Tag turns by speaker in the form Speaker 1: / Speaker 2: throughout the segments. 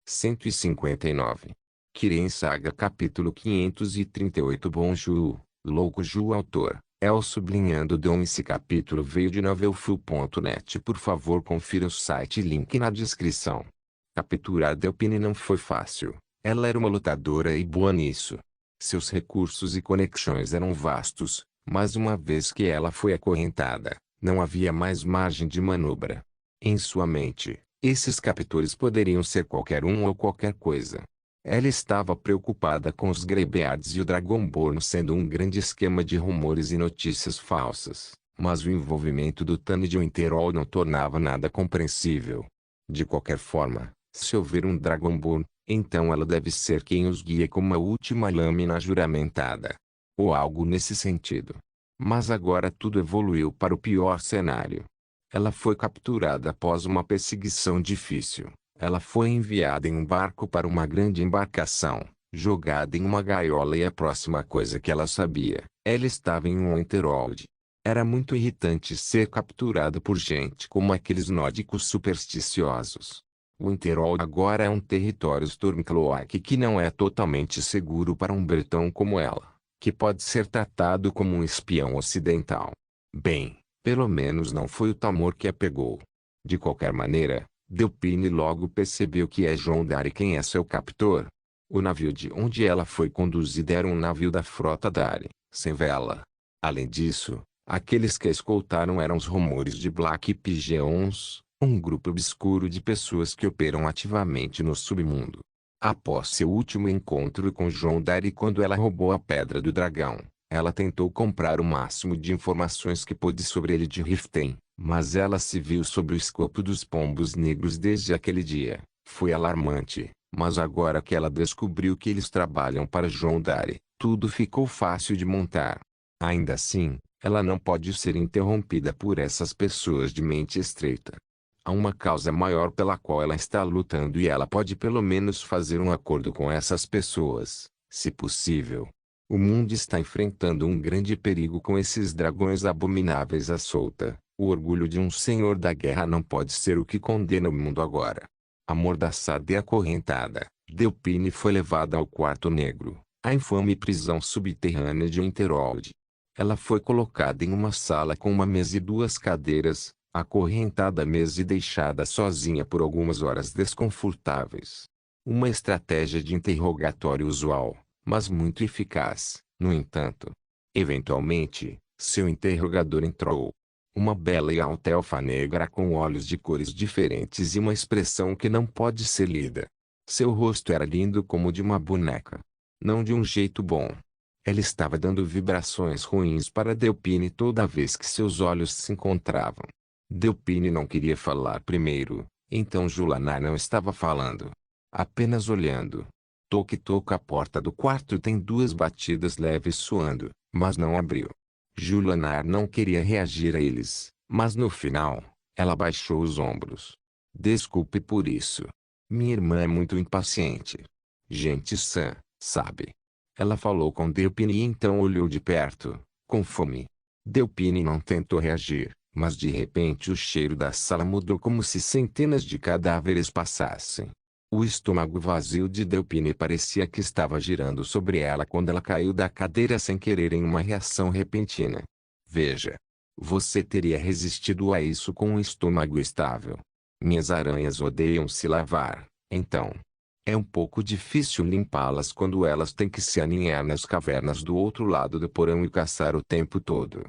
Speaker 1: 159. Kiren Saga Capítulo 538 Bonjour, Louco Ju Autor, El sublinhando Dom. Esse capítulo veio de novelfu.net. Por favor confira o site, link na descrição. Capturar Delphine não foi fácil. Ela era uma lutadora e boa nisso. Seus recursos e conexões eram vastos, mas uma vez que ela foi acorrentada, não havia mais margem de manobra. Em sua mente, esses captores poderiam ser qualquer um ou qualquer coisa. Ela estava preocupada com os Greybeards e o Dragonborn sendo um grande esquema de rumores e notícias falsas, mas o envolvimento do Tane de Winterhold não tornava nada compreensível. De qualquer forma, se houver um Dragonborn, então ela deve ser quem os guia como a última lâmina juramentada. Ou algo nesse sentido. Mas agora tudo evoluiu para o pior cenário. Ela foi capturada após uma perseguição difícil. Ela foi enviada em um barco para uma grande embarcação, jogada em uma gaiola e a próxima coisa que ela sabia, ela estava em um Winterhold. Era muito irritante ser capturada por gente como aqueles nórdicos supersticiosos. Winterhold agora é um território Stormcloak que não é totalmente seguro para um bretão como ela, que pode ser tratado como um espião ocidental. Bem, pelo menos não foi o Tamor que a pegou. De qualquer maneira, Delphine logo percebeu que é João Dari quem é seu captor. O navio de onde ela foi conduzida era um navio da frota Dari, sem vela. Além disso, aqueles que a escoltaram eram os rumores de Black Pigeons, um grupo obscuro de pessoas que operam ativamente no submundo. Após seu último encontro com João Dari quando ela roubou a Pedra do Dragão, ela tentou comprar o máximo de informações que pôde sobre ele de Riften, mas ela se viu sob o escopo dos pombos negros desde aquele dia. Foi alarmante, mas agora que ela descobriu que eles trabalham para João Dari, tudo ficou fácil de montar. Ainda assim, ela não pode ser interrompida por essas pessoas de mente estreita. Há uma causa maior pela qual ela está lutando e ela pode pelo menos fazer um acordo com essas pessoas, se possível. O mundo está enfrentando um grande perigo com esses dragões abomináveis à solta. O orgulho de um senhor da guerra não pode ser o que condena o mundo agora. Amordaçada e acorrentada, Delphine foi levada ao quarto negro, a infame prisão subterrânea de Winterhold. Ela foi colocada em uma sala com uma mesa e duas cadeiras, acorrentada à mesa e deixada sozinha por algumas horas desconfortáveis. Uma estratégia de interrogatório usual, mas muito eficaz, no entanto. Eventualmente, seu interrogador entrou. Uma bela e alta elfa negra com olhos de cores diferentes e uma expressão que não pode ser lida. Seu rosto era lindo como o de uma boneca. Não de um jeito bom. Ela estava dando vibrações ruins para Delphine toda vez que seus olhos se encontravam. Delphine não queria falar primeiro, então Julanar não estava falando. Apenas olhando. Toque-toque a porta do quarto tem duas batidas leves soando, mas não abriu. Julanar não queria reagir a eles, mas no final, ela baixou os ombros. Desculpe por isso. Minha irmã é muito impaciente. Gente sã, sabe? Ela falou com Delphine e então olhou de perto, com fome. Delphine não tentou reagir, mas de repente o cheiro da sala mudou como se centenas de cadáveres passassem. O estômago vazio de Delphine parecia que estava girando sobre ela quando ela caiu da cadeira sem querer em uma reação repentina. Veja. Você teria resistido a isso com um estômago estável. Minhas aranhas odeiam se lavar, então. É um pouco difícil limpá-las quando elas têm que se aninhar nas cavernas do outro lado do porão e caçar o tempo todo.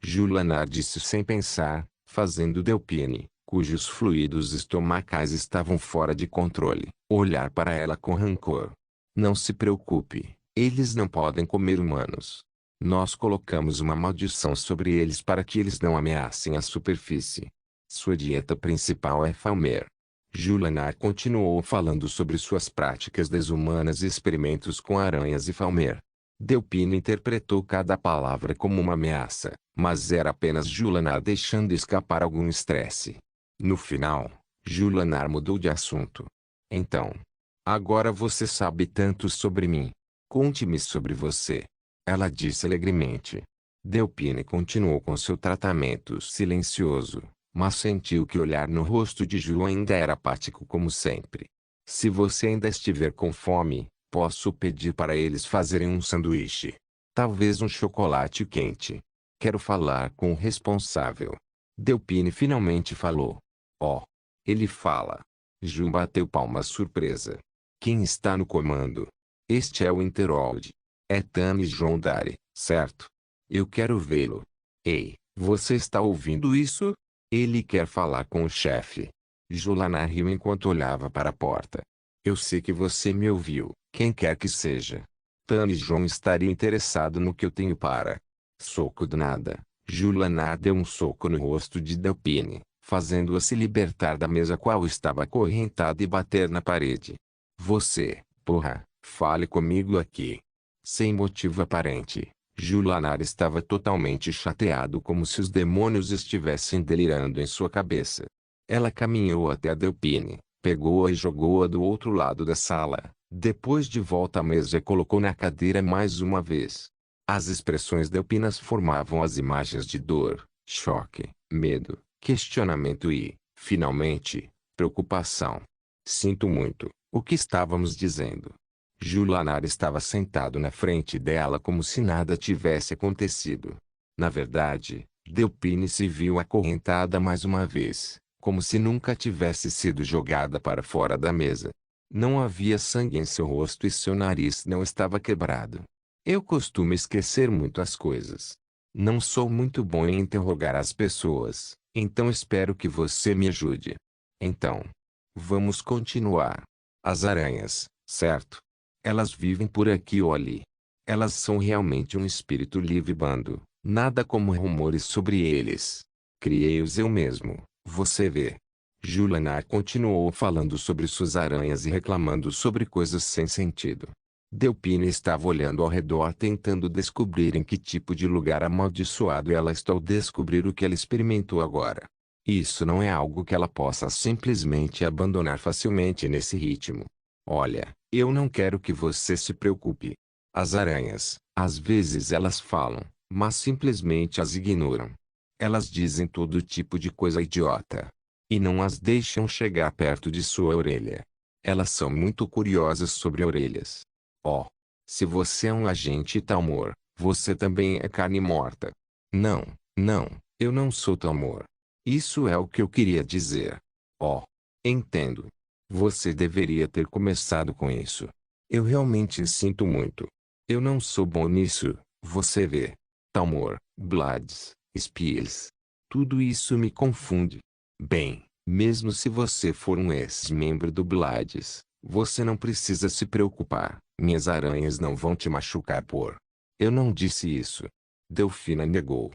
Speaker 1: Julanar disse sem pensar, fazendo Delphine, cujos fluidos estomacais estavam fora de controle, olhar para ela com rancor. Não se preocupe, eles não podem comer humanos. Nós colocamos uma maldição sobre eles para que eles não ameacem a superfície. Sua dieta principal é Falmer. Julanar continuou falando sobre suas práticas desumanas e experimentos com aranhas e Falmer. Delphine interpretou cada palavra como uma ameaça, mas era apenas Julanar deixando escapar algum estresse. No final, Julanar mudou de assunto. Então. Agora você sabe tanto sobre mim. Conte-me sobre você. Ela disse alegremente. Delphine continuou com seu tratamento silencioso, mas sentiu que o olhar no rosto de Ju ainda era apático como sempre. Se você ainda estiver com fome, posso pedir para eles fazerem um sanduíche. Talvez um chocolate quente. Quero falar com o responsável. Delphine finalmente falou. Oh. Ele fala. Ju bateu palmas surpresa. Quem está no comando? Este é o Interhold. É Tami Jondare, certo? Eu quero vê-lo. Ei, você está ouvindo isso? Ele quer falar com o chefe. Julana riu enquanto olhava para a porta. Eu sei que você me ouviu, quem quer que seja. Tami João estaria interessado no que eu tenho para. Soco do nada. Julana deu um soco no rosto de Delphine, fazendo-a se libertar da mesa qual estava acorrentada e bater na parede. Você, porra, fale comigo aqui. Sem motivo aparente, Julanar estava totalmente chateado, como se os demônios estivessem delirando em sua cabeça. Ela caminhou até a Delphine, pegou-a e jogou-a do outro lado da sala, depois de volta à mesa e colocou na cadeira mais uma vez. As expressões delpinas formavam as imagens de dor, choque, medo, questionamento e, finalmente, preocupação. Sinto muito, o que estávamos dizendo? Julanar estava sentado na frente dela como se nada tivesse acontecido. Na verdade, Delphine se viu acorrentada mais uma vez, como se nunca tivesse sido jogada para fora da mesa. Não havia sangue em seu rosto e seu nariz não estava quebrado. Eu costumo esquecer muito as coisas. Não sou muito bom em interrogar as pessoas, então espero que você me ajude. Então, vamos continuar. As aranhas, certo? Elas vivem por aqui ou ali. Elas são realmente um espírito livre bando, nada como rumores sobre eles. Criei-os eu mesmo, você vê. Julanar continuou falando sobre suas aranhas e reclamando sobre coisas sem sentido. Delphine estava olhando ao redor tentando descobrir em que tipo de lugar amaldiçoado ela está ao descobrir o que ela experimentou agora. Isso não é algo que ela possa simplesmente abandonar facilmente nesse ritmo. Olha, eu não quero que você se preocupe. As aranhas, às vezes elas falam, mas simplesmente as ignoram. Elas dizem todo tipo de coisa idiota. E não as deixam chegar perto de sua orelha. Elas são muito curiosas sobre orelhas. Oh, se você é um agente Talmor, você também é carne morta. Não, não, eu não sou Talmor. Isso é o que eu queria dizer. Oh, entendo. Você deveria ter começado com isso. Eu realmente sinto muito. Eu não sou bom nisso, você vê. Talmor, Blades, Spies. Tudo isso me confunde. Bem, mesmo se você for um ex-membro do Blades, você não precisa se preocupar. Minhas aranhas não vão te machucar por. Eu não disse isso. Delphine negou.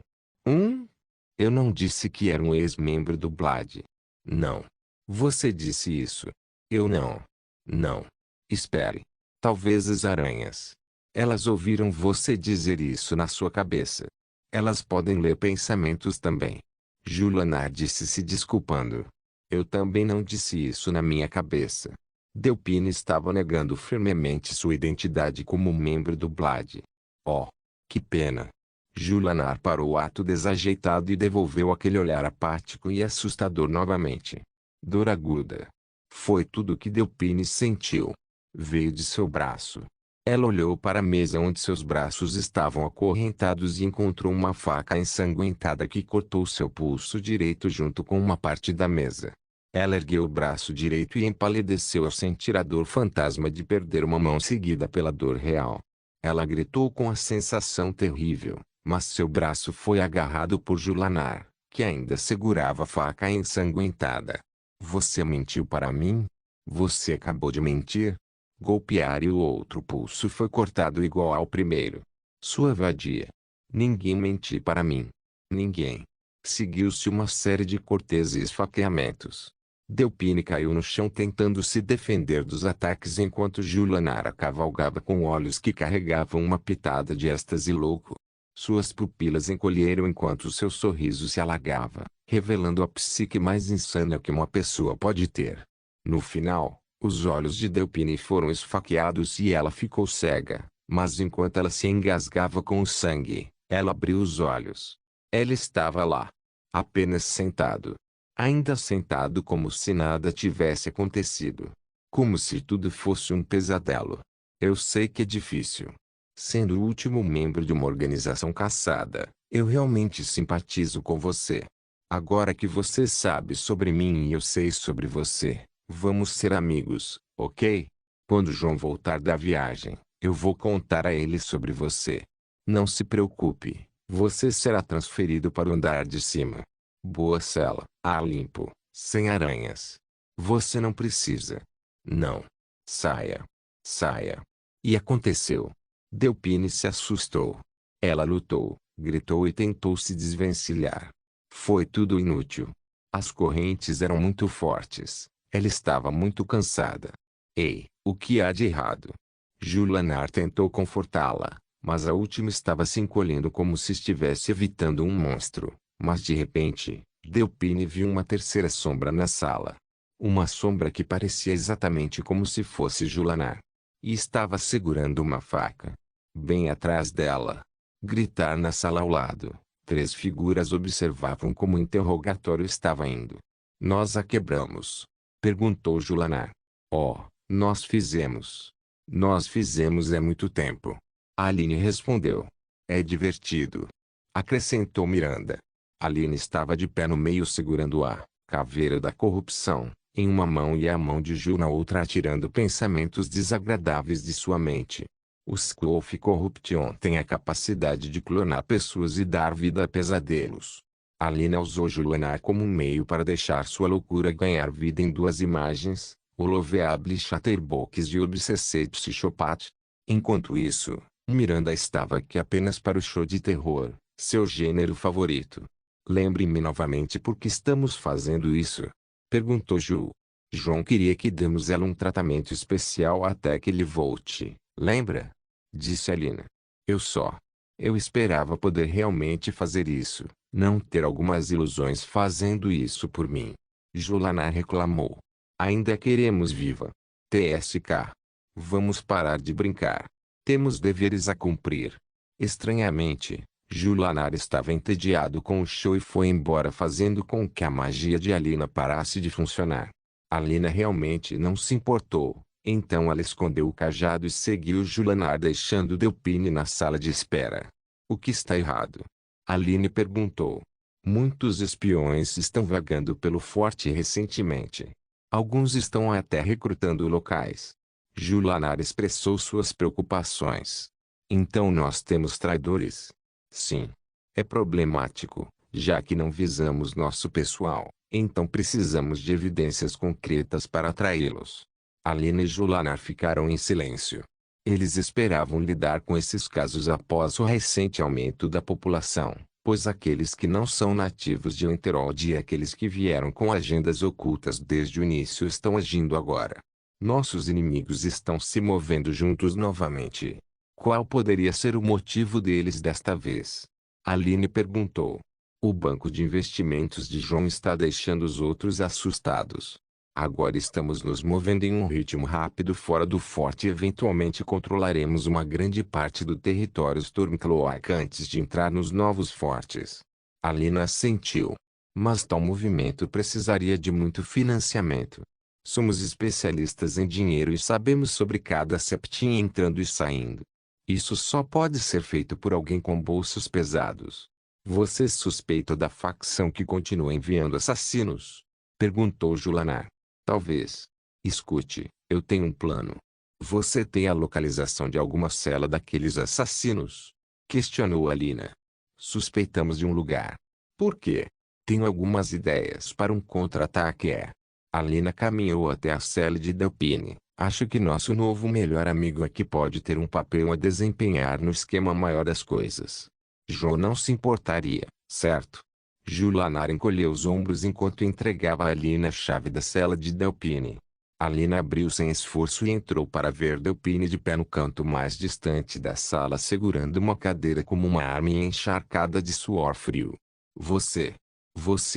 Speaker 1: Eu não disse que era um ex-membro do Blade. Não. Você disse isso. Eu não. Não. Espere. Talvez as aranhas. Elas ouviram você dizer isso na sua cabeça. Elas podem ler pensamentos também. Julanar disse se desculpando. Eu também não disse isso na minha cabeça. Delphine estava negando firmemente sua identidade como membro do Blade. Oh, que pena. Julanar parou o ato desajeitado e devolveu aquele olhar apático e assustador novamente. Dor aguda. Foi tudo o que Delphine sentiu. Veio de seu braço. Ela olhou para a mesa onde seus braços estavam acorrentados e encontrou uma faca ensanguentada que cortou seu pulso direito junto com uma parte da mesa. Ela ergueu o braço direito e empalideceu ao sentir a dor fantasma de perder uma mão seguida pela dor real. Ela gritou com a sensação terrível, mas seu braço foi agarrado por Julanar, que ainda segurava a faca ensanguentada. Você mentiu para mim? Você acabou de mentir? Golpear e o outro pulso foi cortado igual ao primeiro. Sua vadia. Ninguém mentiu para mim. Ninguém. Seguiu-se uma série de cortes e esfaqueamentos. Delphine caiu no chão tentando se defender dos ataques enquanto Julanara cavalgava com olhos que carregavam uma pitada de êxtase louco. Suas pupilas encolheram enquanto seu sorriso se alagava, revelando a psique mais insana que uma pessoa pode ter. No final, os olhos de Delphine foram esfaqueados e ela ficou cega, mas enquanto ela se engasgava com o sangue, ela abriu os olhos. Ela estava lá. Apenas sentado. Ainda sentado como se nada tivesse acontecido. Como se tudo fosse um pesadelo. Eu sei que é difícil. Sendo o último membro de uma organização caçada, eu realmente simpatizo com você. Agora que você sabe sobre mim e eu sei sobre você, vamos ser amigos, ok? Quando João voltar da viagem, eu vou contar a ele sobre você. Não se preocupe, você será transferido para o andar de cima. Boa cela, ar limpo, sem aranhas. Você não precisa. Não. Saia. Saia. E aconteceu. Delphine se assustou. Ela lutou, gritou e tentou se desvencilhar. Foi tudo inútil. As correntes eram muito fortes. Ela estava muito cansada. Ei, o que há de errado? Julanar tentou confortá-la, mas a última estava se encolhendo como se estivesse evitando um monstro. Mas de repente, Delphine viu uma terceira sombra na sala. Uma sombra que parecia exatamente como se fosse Julanar. E estava segurando uma faca. Bem atrás dela. Gritar na sala ao lado. 3 figuras observavam como o interrogatório estava indo. Nós a quebramos. Perguntou Julanar. Oh, nós fizemos. Nós fizemos há muito tempo. Aline respondeu. É divertido. Acrescentou Miranda. Aline estava de pé no meio segurando a caveira da corrupção em uma mão e a mão de Ju na outra, atirando pensamentos desagradáveis de sua mente. O Skolf Corruption tem a capacidade de clonar pessoas e dar vida a pesadelos. Alina usou Julanar como um meio para deixar sua loucura ganhar vida em 2 imagens, o Loveable Chatterbox e o Obsessed Psychopath. Enquanto isso, Miranda estava aqui apenas para o show de terror, seu gênero favorito. Lembre-me novamente por que estamos fazendo isso? Perguntou Ju. João queria que demos ela um tratamento especial até que ele volte, lembra? Disse Alina. Eu esperava poder realmente fazer isso, não ter algumas ilusões fazendo isso por mim. Julanar reclamou. Ainda queremos viva. TSK. Vamos parar de brincar. Temos deveres a cumprir. Estranhamente, Julanar estava entediado com o show e foi embora, fazendo com que a magia de Alina parasse de funcionar. Alina realmente não se importou, então ela escondeu o cajado e seguiu Julanar, deixando Delphine na sala de espera. O que está errado? Aline perguntou. Muitos espiões estão vagando pelo forte recentemente. Alguns estão até recrutando locais. Julanar expressou suas preocupações. Então nós temos traidores? Sim. É problemático, já que não visamos nosso pessoal, então precisamos de evidências concretas para atraí-los. Alina e Julanar ficaram em silêncio. Eles esperavam lidar com esses casos após o recente aumento da população, pois aqueles que não são nativos de Enterod e aqueles que vieram com agendas ocultas desde o início estão agindo agora. Nossos inimigos estão se movendo juntos novamente. Qual poderia ser o motivo deles desta vez? Aline perguntou. O banco de investimentos de João está deixando os outros assustados. Agora estamos nos movendo em um ritmo rápido fora do forte e eventualmente controlaremos uma grande parte do território Stormcloak antes de entrar nos novos fortes. Alina assentiu. Mas tal movimento precisaria de muito financiamento. Somos especialistas em dinheiro e sabemos sobre cada septim entrando e saindo. Isso só pode ser feito por alguém com bolsos pesados. Você suspeita da facção que continua enviando assassinos? Perguntou Julanar. Talvez. Escute, eu tenho um plano. Você tem a localização de alguma cela daqueles assassinos? Questionou Alina. Suspeitamos de um lugar. Por quê? Tenho algumas ideias para um contra-ataque. Alina caminhou até a cela de Delphine. Acho que nosso novo melhor amigo aqui pode ter um papel a desempenhar no esquema maior das coisas. João não se importaria, certo? Julanar encolheu os ombros enquanto entregava a Alina a chave da cela de Delphine. Alina abriu sem esforço e entrou para ver Delphine de pé no canto mais distante da sala, segurando uma cadeira como uma arma e encharcada de suor frio. Você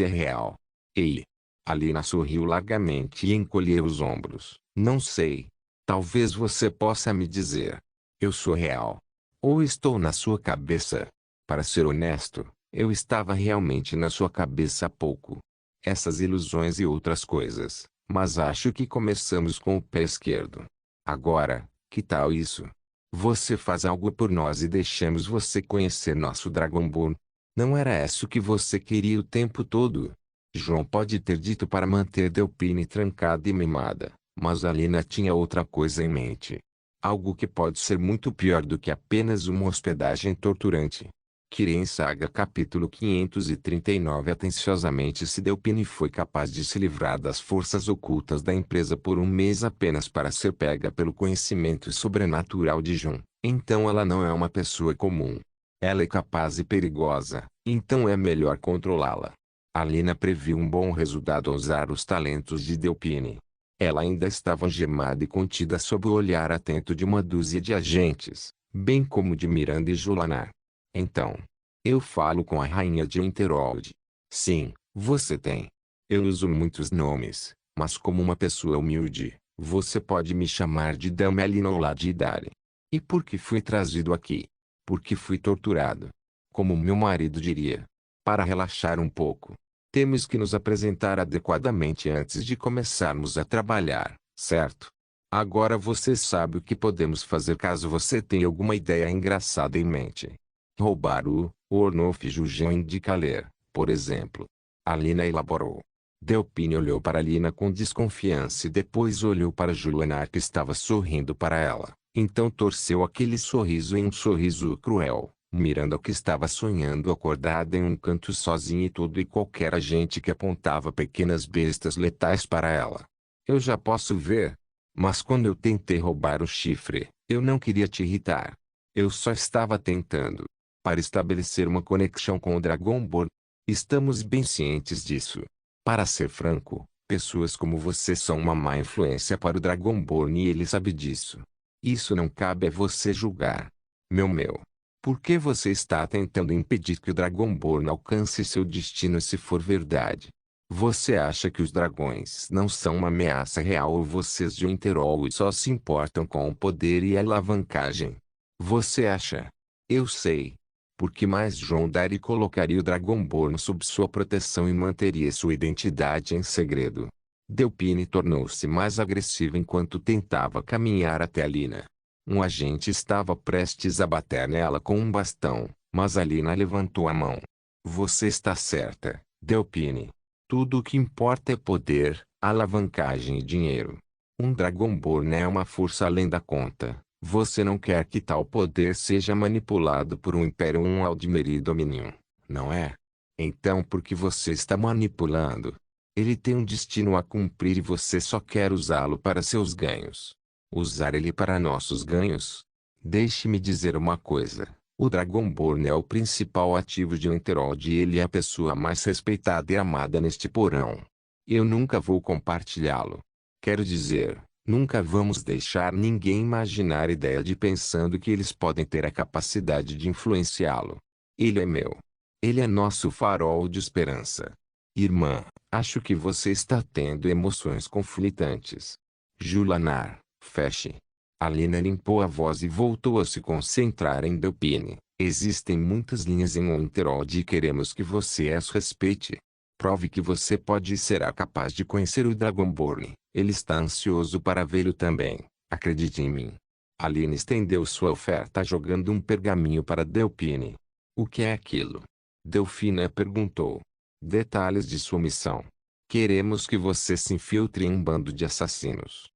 Speaker 1: é real. Ei. Alina sorriu largamente e encolheu os ombros. Não sei. Talvez você possa me dizer. Eu sou real. Ou estou na sua cabeça? Para ser honesto, eu estava realmente na sua cabeça há pouco. Essas ilusões e outras coisas, Mas acho que começamos com o pé esquerdo. Agora, que tal isso? Você faz algo por nós e deixamos você conhecer nosso Dragonborn. Não era isso que você queria o tempo todo? João pode ter dito para manter Delphine trancada e mimada, mas Alina tinha outra coisa em mente. Algo que pode ser muito pior do que apenas uma hospedagem torturante. Kirin Saga capítulo 539. Atenciosamente, se Delphine foi capaz de se livrar das forças ocultas da empresa por um mês apenas para ser pega pelo conhecimento sobrenatural de Jun, então ela não é uma pessoa comum. Ela é capaz e perigosa, então é melhor controlá-la. Alina previu um bom resultado ao usar os talentos de Delphine. Ela ainda estava algemada e contida sob o olhar atento de uma dúzia de agentes, bem como de Miranda e Julanar. Então, eu falo com a rainha de Winterhold. Sim, você tem. Eu uso muitos nomes, mas como uma pessoa humilde, você pode me chamar de Dama Alina ou Ladidare. E por que fui trazido aqui? Porque fui torturado. Como meu marido diria. Para relaxar um pouco. Temos que nos apresentar adequadamente antes de começarmos a trabalhar, certo? Agora você sabe o que podemos fazer caso você tenha alguma ideia engraçada em mente. Roubar o Ornof Jujan de Kaler, por exemplo. Alina elaborou. Delphine olhou para Alina com desconfiança e depois olhou para Julanar que estava sorrindo para ela. Então torceu aquele sorriso em um sorriso cruel. Miranda que estava sonhando acordada em um canto sozinha e todo e qualquer agente que apontava pequenas bestas letais para ela. Eu já posso ver. Mas quando eu tentei roubar o chifre, eu não queria te irritar. Eu só estava tentando. Para estabelecer uma conexão com o Dragonborn. Estamos bem cientes disso. Para ser franco, pessoas como você são uma má influência para o Dragonborn e ele sabe disso. Isso não cabe a você julgar. Meu. Por que você está tentando impedir que o Dragonborn alcance seu destino se for verdade? Você acha que os dragões não são uma ameaça real ou vocês de Winterhold só se importam com o poder e a alavancagem? Você acha? Eu sei. Porque mais John Darry colocaria o Dragonborn sob sua proteção e manteria sua identidade em segredo. Delphine tornou-se mais agressiva enquanto tentava caminhar até Alina. Um agente estava prestes a bater nela com um bastão, mas Alina levantou a mão. Você está certa, Delphine. Tudo o que importa é poder, alavancagem e dinheiro. Um Dragonborn é uma força além da conta. Você não quer que tal poder seja manipulado por um Império ou um Aldmeri Dominion, não é? Então por que você está manipulando? Ele tem um destino a cumprir e você só quer usá-lo para seus ganhos. Usar ele para nossos ganhos? Deixe-me dizer uma coisa. O Dragonborn é o principal ativo de Winterhold e ele é a pessoa mais respeitada e amada neste porão. Eu nunca vou compartilhá-lo. Quero dizer, nunca vamos deixar ninguém imaginar a ideia de pensando que eles podem ter a capacidade de influenciá-lo. Ele é meu. Ele é nosso farol de esperança. Irmã, acho que você está tendo emoções conflitantes. Julanar. Feche. Alina limpou a voz e voltou a se concentrar em Delphine. Existem muitas linhas em Winterhold e queremos que você as respeite. Prove que você pode e será capaz de conhecer o Dragonborn. Ele está ansioso para vê-lo também. Acredite em mim. Alina estendeu sua oferta jogando um pergaminho para Delphine. O que é aquilo? Delphine perguntou. Detalhes de sua missão. Queremos que você se infiltre em um bando de assassinos.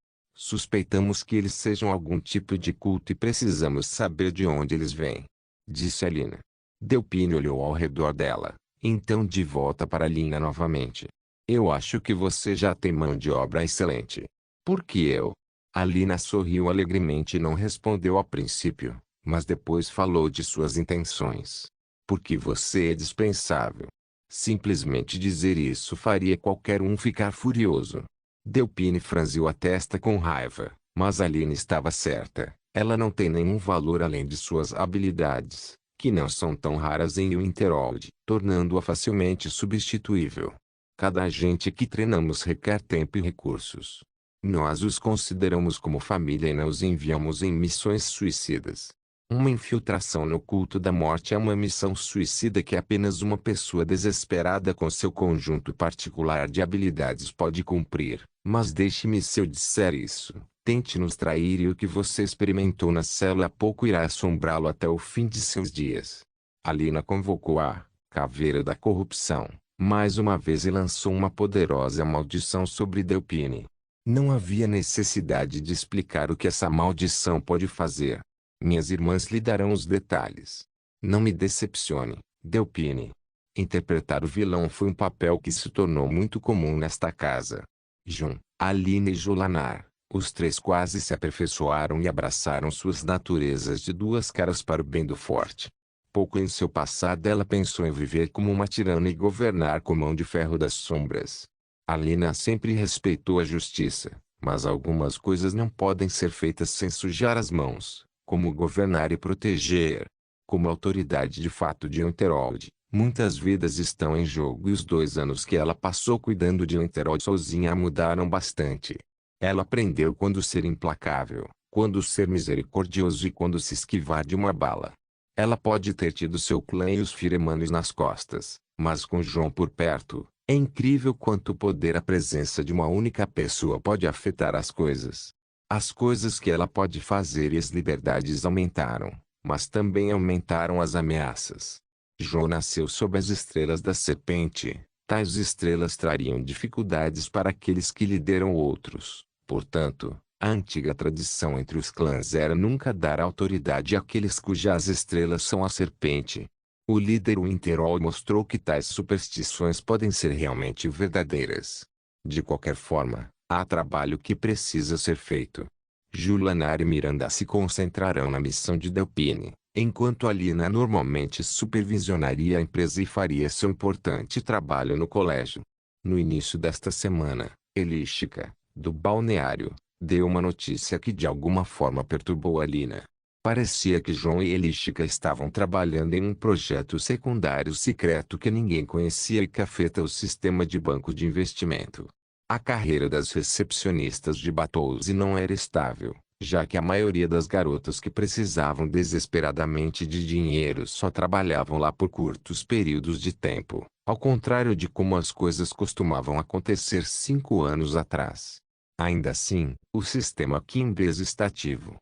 Speaker 1: Suspeitamos que eles sejam algum tipo de culto e precisamos saber de onde eles vêm. Disse Alina. Delphine olhou ao redor dela, então de volta para Alina novamente. Eu acho que você já tem mão de obra excelente. Por que eu? Alina sorriu alegremente e não respondeu a princípio, mas depois falou de suas intenções. Porque você é dispensável. Simplesmente dizer isso faria qualquer um ficar furioso. Delphine franziu a testa com raiva, mas Alina estava certa. Ela não tem nenhum valor além de suas habilidades, que não são tão raras em Winterhold, tornando-a facilmente substituível. Cada agente que treinamos requer tempo e recursos. Nós os consideramos como família e não os enviamos em missões suicidas. Uma infiltração no culto da morte é uma missão suicida que apenas uma pessoa desesperada com seu conjunto particular de habilidades pode cumprir. Mas deixe-me se eu disser isso. Tente nos trair e o que você experimentou na célula há pouco irá assombrá-lo até o fim de seus dias. Alina convocou a caveira da corrupção, mais uma vez e lançou uma poderosa maldição sobre Delphine. Não havia necessidade de explicar o que essa maldição pode fazer. Minhas irmãs lhe darão os detalhes. Não me decepcione, Delphine. Interpretar o vilão foi um papel que se tornou muito comum nesta casa. Jun, Alina e Jolanar, os três quase se aperfeiçoaram e abraçaram suas naturezas de duas caras para o bem do forte. Pouco em seu passado ela pensou em viver como uma tirana e governar com mão de ferro das sombras. Alina sempre respeitou a justiça, mas algumas coisas não podem ser feitas sem sujar as mãos. Como governar e proteger. Como autoridade de fato de Enterold, muitas vidas estão em jogo e os 2 anos que ela passou cuidando de Enterold sozinha a mudaram bastante. Ela aprendeu quando ser implacável, quando ser misericordioso e quando se esquivar de uma bala. Ela pode ter tido seu clã e os Firemanos nas costas, mas com João por perto, é incrível quanto poder a presença de uma única pessoa pode afetar as coisas. As coisas que ela pode fazer e as liberdades aumentaram, mas também aumentaram as ameaças. João nasceu sob as estrelas da serpente. Tais estrelas trariam dificuldades para aqueles que lhe deram outros. Portanto, a antiga tradição entre os clãs era nunca dar autoridade àqueles cujas estrelas são a serpente. O líder Winterol mostrou que tais superstições podem ser realmente verdadeiras. De qualquer forma, há trabalho que precisa ser feito. Julanar e Miranda se concentrarão na missão de Delphine, enquanto Alina normalmente supervisionaria a empresa e faria seu importante trabalho no colégio. No início desta semana, Elística, do balneário, deu uma notícia que de alguma forma perturbou Alina. Parecia que João e Elística estavam trabalhando em um projeto secundário secreto que ninguém conhecia e que afeta o sistema de banco de investimento. A carreira das recepcionistas de Bathouse não era estável, já que a maioria das garotas que precisavam desesperadamente de dinheiro só trabalhavam lá por curtos períodos de tempo, ao contrário de como as coisas costumavam acontecer 5 anos atrás. Ainda assim, o sistema Kimbes está ativo.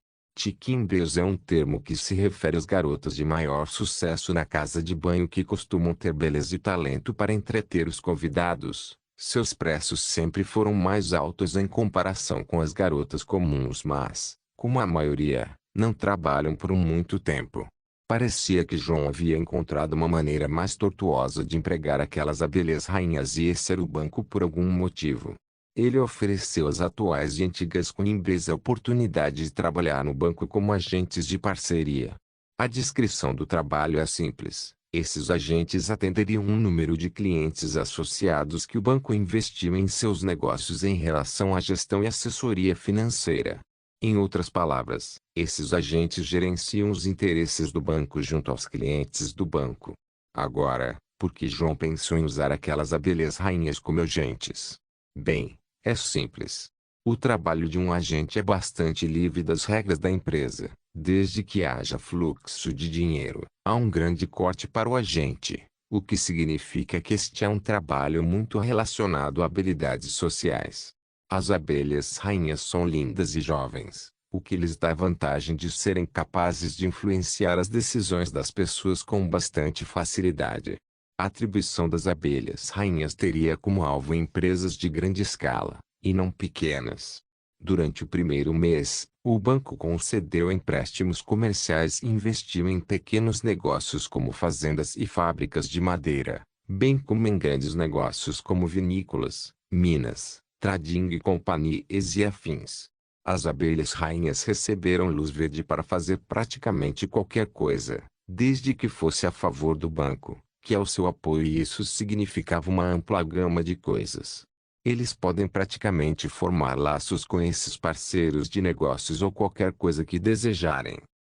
Speaker 1: Kimbes é um termo que se refere às garotas de maior sucesso na casa de banho que costumam ter beleza e talento para entreter os convidados. Seus preços sempre foram mais altos em comparação com as garotas comuns mas, como a maioria, não trabalham por muito tempo. Parecia que João havia encontrado uma maneira mais tortuosa de empregar aquelas abelhas rainhas e esse era o banco por algum motivo. Ele ofereceu às atuais e antigas Coimbras a oportunidade de trabalhar no banco como agentes de parceria. A descrição do trabalho é simples. Esses agentes atenderiam um número de clientes associados que o banco investiu em seus negócios em relação à gestão e assessoria financeira. Em outras palavras, esses agentes gerenciam os interesses do banco junto aos clientes do banco. Agora, por que João pensou em usar aquelas abelhas rainhas como agentes? Bem, é simples. O trabalho de um agente é bastante livre das regras da empresa. Desde que haja fluxo de dinheiro, há um grande corte para o agente, o que significa que este é um trabalho muito relacionado a habilidades sociais. As abelhas rainhas são lindas e jovens, o que lhes dá a vantagem de serem capazes de influenciar as decisões das pessoas com bastante facilidade. A atribuição das abelhas rainhas teria como alvo empresas de grande escala, e não pequenas. Durante o primeiro mês, o banco concedeu empréstimos comerciais e investiu em pequenos negócios como fazendas e fábricas de madeira, bem como em grandes negócios como vinícolas, minas, trading e companhias e afins. As abelhas rainhas receberam luz verde para fazer praticamente qualquer coisa, desde que fosse a favor do banco, que é o seu apoio e isso significava uma ampla gama de coisas. Eles podem praticamente formar laços com esses parceiros de negócios ou qualquer coisa que desejarem.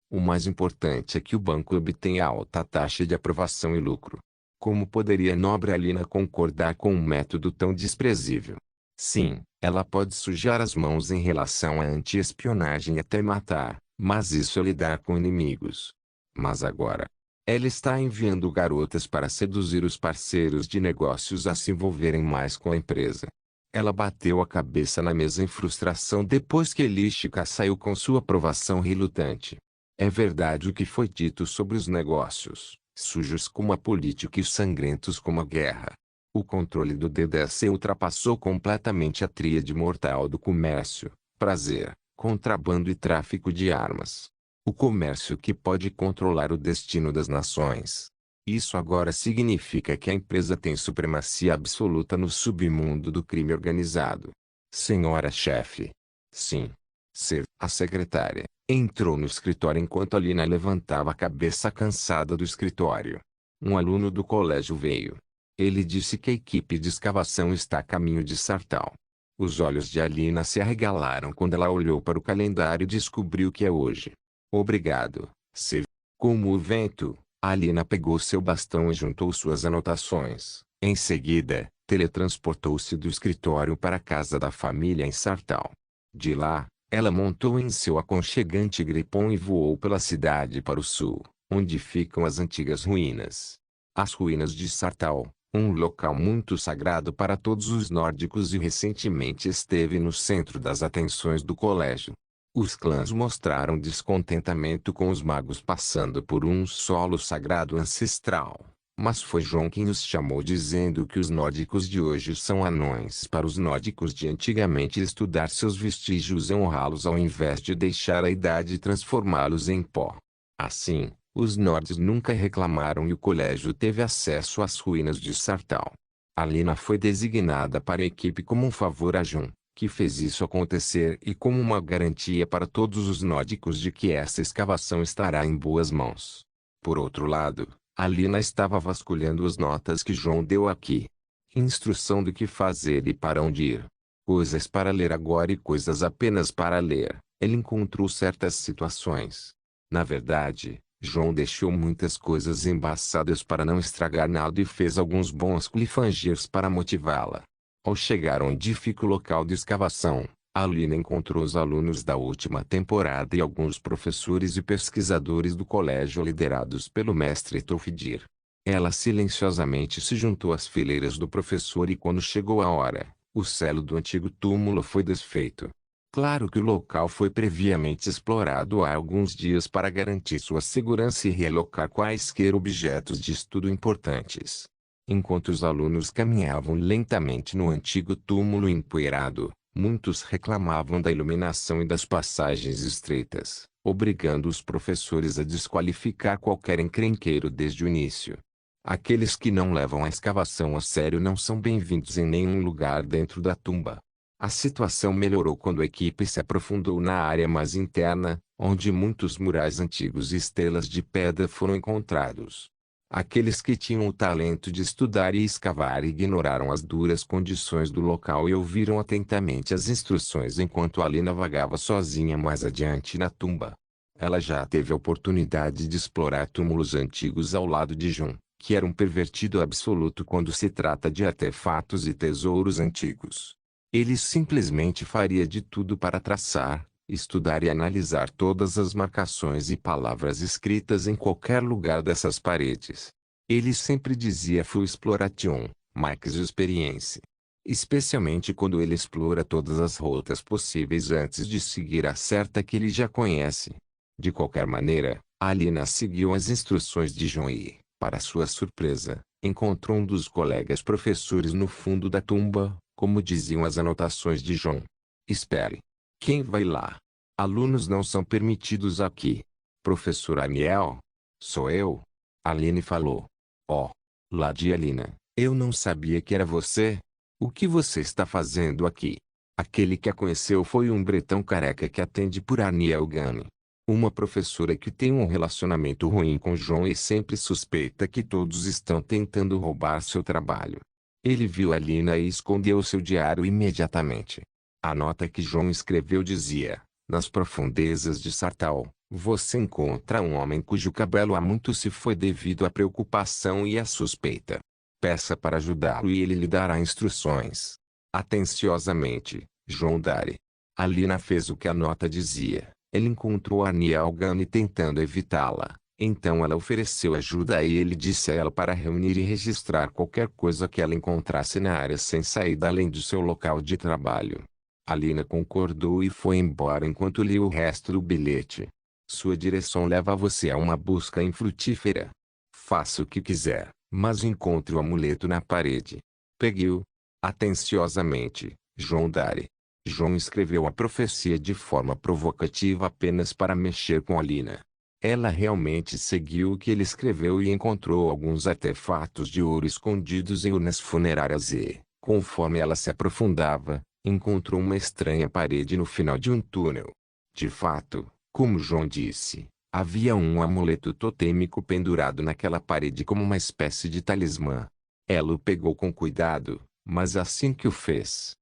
Speaker 1: O mais importante é que o banco obtenha alta taxa de aprovação e lucro. Como poderia a nobre Alina concordar com um método tão desprezível? Sim, ela pode sujar as mãos em relação à anti-espionagem até matar, Mas isso é lidar com inimigos. Mas agora, ela está enviando garotas para seduzir os parceiros de negócios a se envolverem mais com a empresa. Ela bateu a cabeça na mesa em frustração depois que Elishka saiu com sua aprovação relutante. É verdade o que foi dito sobre os negócios, sujos como a política e sangrentos como a guerra. O controle do DDC ultrapassou completamente a tríade mortal do comércio, prazer, contrabando e tráfico de armas. O comércio que pode controlar o destino das nações. Isso agora significa que a empresa tem supremacia absoluta no submundo do crime organizado. Senhora-chefe. Sim. Ser, a secretária, entrou no escritório enquanto Alina levantava a cabeça cansada do escritório. Um aluno do colégio veio. Ele disse que a equipe de escavação está a caminho de Sartau. Os olhos de Alina se arregalaram quando ela olhou para o calendário e descobriu que é hoje. Obrigado, Sev. Como o vento, Alina pegou seu bastão e juntou suas anotações. Em seguida, teletransportou-se do escritório para a casa da família em Sartau. De lá, ela montou em seu aconchegante gripon e voou pela cidade para o sul, onde ficam as antigas ruínas. As ruínas de Sartau, um local muito sagrado para todos os nórdicos e recentemente esteve no centro das atenções do colégio. Os clãs mostraram descontentamento com os magos passando por um solo sagrado ancestral, mas foi João quem os chamou dizendo que os nórdicos de hoje são anões para os nórdicos de antigamente estudar seus vestígios e honrá-los ao invés de deixar a idade transformá-los em pó. Assim, os nórdicos nunca reclamaram e o colégio teve acesso às ruínas de Sartau. Alina foi designada para a equipe como um favor a Jun, que fez isso acontecer e como uma garantia para todos os nórdicos de que essa escavação estará em boas mãos. Por outro lado, Alina estava vasculhando as notas que João deu aqui. Instrução do que fazer e para onde ir. Coisas para ler agora e coisas apenas para ler. Ele encontrou certas situações. Na verdade, João deixou muitas coisas embaçadas para não estragar nada e fez alguns bons cliffhangers para motivá-la. Ao chegar a um difícil local de escavação, Alina encontrou os alunos da última temporada e alguns professores e pesquisadores do colégio liderados pelo mestre Tolfidir. Ela silenciosamente se juntou às fileiras do professor e quando chegou a hora, o selo do antigo túmulo foi desfeito. Claro que o local foi previamente explorado há alguns dias para garantir sua segurança e realocar quaisquer objetos de estudo importantes. Enquanto os alunos caminhavam lentamente no antigo túmulo empoeirado, muitos reclamavam da iluminação e das passagens estreitas, obrigando os professores a desqualificar qualquer encrenqueiro desde o início. Aqueles que não levam a escavação a sério não são bem-vindos em nenhum lugar dentro da tumba. A situação melhorou quando a equipe se aprofundou na área mais interna, onde muitos murais antigos e estrelas de pedra foram encontrados. Aqueles que tinham o talento de estudar e escavar ignoraram as duras condições do local e ouviram atentamente as instruções enquanto Alina vagava sozinha mais adiante na tumba. Ela já teve a oportunidade de explorar túmulos antigos ao lado de Jun, que era um pervertido absoluto quando se trata de artefatos e tesouros antigos. Ele simplesmente faria de tudo para traçar, estudar e analisar todas as marcações e palavras escritas em qualquer lugar dessas paredes. Ele sempre dizia full exploration, max experience. Especialmente quando ele explora todas as rotas possíveis antes de seguir a certa que ele já conhece. De qualquer maneira, Alina seguiu as instruções de John e, para sua surpresa, encontrou um dos colegas professores no fundo da tumba, como diziam as anotações de John. Espere. Quem vai lá? Alunos não são permitidos aqui. Professor Aniel? Sou eu? Aline falou. Oh. Lady Alina, eu não sabia que era você. O que você está fazendo aqui? Aquele que a conheceu foi um bretão careca que atende por Aniel Gane. Uma professora que tem um relacionamento ruim com John e sempre suspeita que todos estão tentando roubar seu trabalho. Ele viu Alina e escondeu seu diário imediatamente. A nota que John escreveu dizia: nas profundezas de Sartau, você encontra um homem cujo cabelo há muito se foi devido à preocupação e à suspeita. Peça para ajudá-lo e ele lhe dará instruções. Atenciosamente, John Dare. Alina fez o que a nota dizia. Ele encontrou Arnie Algani tentando evitá-la. Então ela ofereceu ajuda e ele disse a ela para reunir e registrar qualquer coisa que ela encontrasse na área sem saída além do seu local de trabalho. Alina concordou e foi embora enquanto lia o resto do bilhete. Sua direção leva você a uma busca infrutífera. Faça o que quiser, mas encontre o amuleto na parede. Pegue-o. Atenciosamente, João Dari. João escreveu a profecia de forma provocativa apenas para mexer com Alina. Ela realmente seguiu o que ele escreveu e encontrou alguns artefatos de ouro escondidos em urnas funerárias e, conforme ela se aprofundava, encontrou uma estranha parede no final de um túnel. De fato, como João disse, havia um amuleto totêmico pendurado naquela parede como uma espécie de talismã. Ela o pegou com cuidado, mas assim que o fez,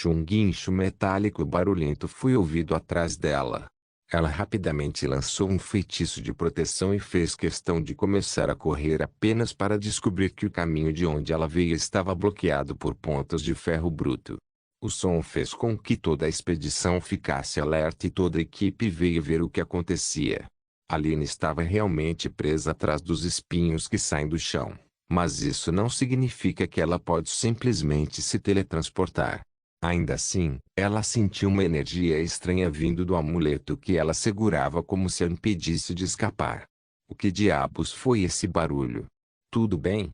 Speaker 1: um guincho metálico barulhento foi ouvido atrás dela. Ela rapidamente lançou um feitiço de proteção e fez questão de começar a correr apenas para descobrir que o caminho de onde ela veio estava bloqueado por pontas de ferro bruto. O som fez com que toda a expedição ficasse alerta e toda a equipe veio ver o que acontecia. Alina estava realmente presa atrás dos espinhos que saem do chão, mas isso não significa que ela pode simplesmente se teletransportar. Ainda assim, ela sentiu uma energia estranha vindo do amuleto que ela segurava como se a impedisse de escapar. O que diabos foi esse barulho? Tudo bem?